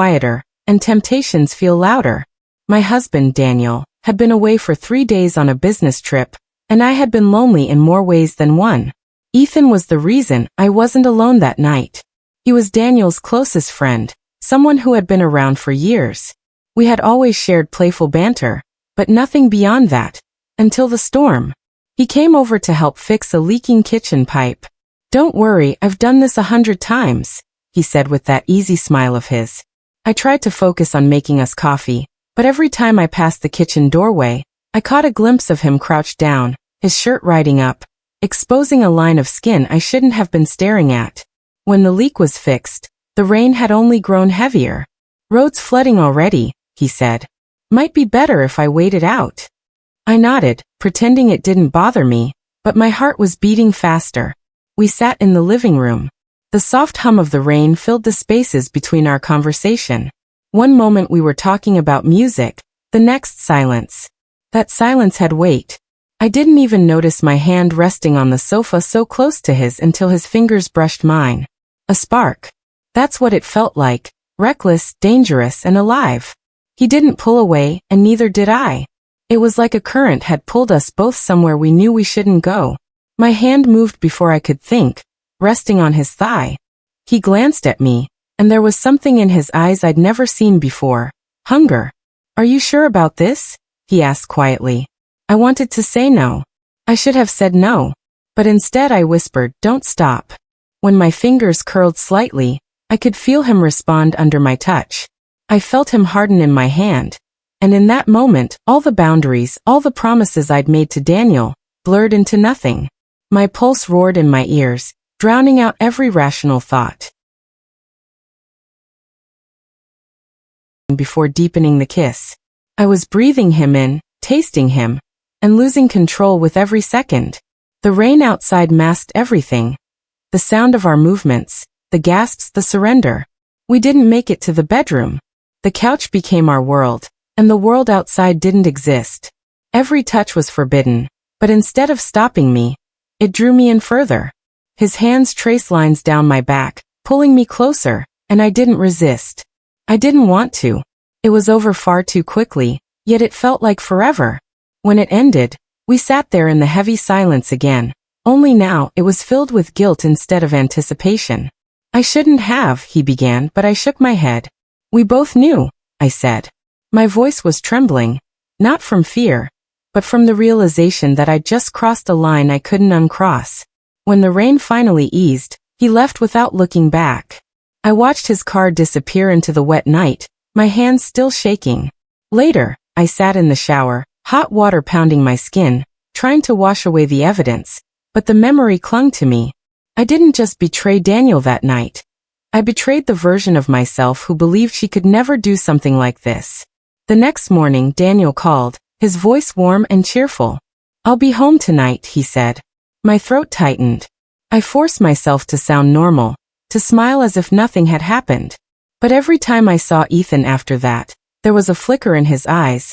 quieter, and temptations feel louder. My husband, Daniel, had been away for 3 days on a business trip, and I had been lonely in more ways than one. Ethan was the reason I wasn't alone that night. He was Daniel's closest friend, someone who had been around for years. We had always shared playful banter, but nothing beyond that, until the storm. He came over to help fix a leaking kitchen pipe. "Don't worry, I've done this 100 times, he said with that easy smile of his. I tried to focus on making us coffee, but every time I passed the kitchen doorway, I caught a glimpse of him crouched down, his shirt riding up, exposing a line of skin I shouldn't have been staring at. When the leak was fixed, the rain had only grown heavier. "Road's flooding already," he said. "Might be better if I waited out." I nodded, pretending it didn't bother me, but my heart was beating faster. We sat in the living room. The soft hum of the rain filled the spaces between our conversation. One moment we were talking about music, the next silence. That silence had weight. I didn't even notice my hand resting on the sofa so close to his until his fingers brushed mine. A spark. That's what it felt like, reckless, dangerous, and alive. He didn't pull away, and neither did I. It was like a current had pulled us both somewhere we knew we shouldn't go. My hand moved before I could think, resting on his thigh. He glanced at me, and there was something in his eyes I'd never seen before. Hunger. "Are you sure about this?" he asked quietly. I wanted to say no. I should have said no. But instead I whispered, "Don't stop." When my fingers curled slightly, I could feel him respond under my touch. I felt him harden in my hand. And in that moment, all the boundaries, all the promises I'd made to Daniel, blurred into nothing. My pulse roared in my ears, drowning out every rational thought. Before deepening the kiss, I was breathing him in, tasting him, and losing control with every second. The rain outside masked everything. The sound of our movements, the gasps, the surrender. We didn't make it to the bedroom. The couch became our world, and the world outside didn't exist. Every touch was forbidden, but instead of stopping me, it drew me in further. His hands traced lines down my back, pulling me closer, and I didn't resist. I didn't want to. It was over far too quickly, yet it felt like forever. When it ended, we sat there in the heavy silence again, only now it was filled with guilt instead of anticipation. "I shouldn't have," he began, but I shook my head. "We both knew," I said. My voice was trembling, not from fear, but from the realization that I'd just crossed a line I couldn't uncross. When the rain finally eased, he left without looking back. I watched his car disappear into the wet night, my hands still shaking. Later, I sat in the shower, hot water pounding my skin, trying to wash away the evidence, but the memory clung to me. I didn't just betray Daniel that night. I betrayed the version of myself who believed she could never do something like this. The next morning, Daniel called, his voice warm and cheerful. "I'll be home tonight," he said. My throat tightened. I forced myself to sound normal, to smile as if nothing had happened. But every time I saw Ethan after that, there was a flicker in his eyes,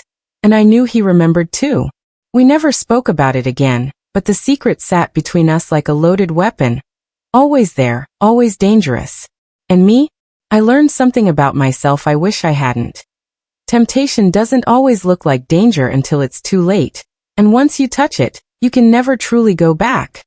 and I knew he remembered too. We never spoke about it again, but the secret sat between us like a loaded weapon. Always there, always dangerous. And me? I learned something about myself I wish I hadn't. Temptation doesn't always look like danger until it's too late, and once you touch it, you can never truly go back.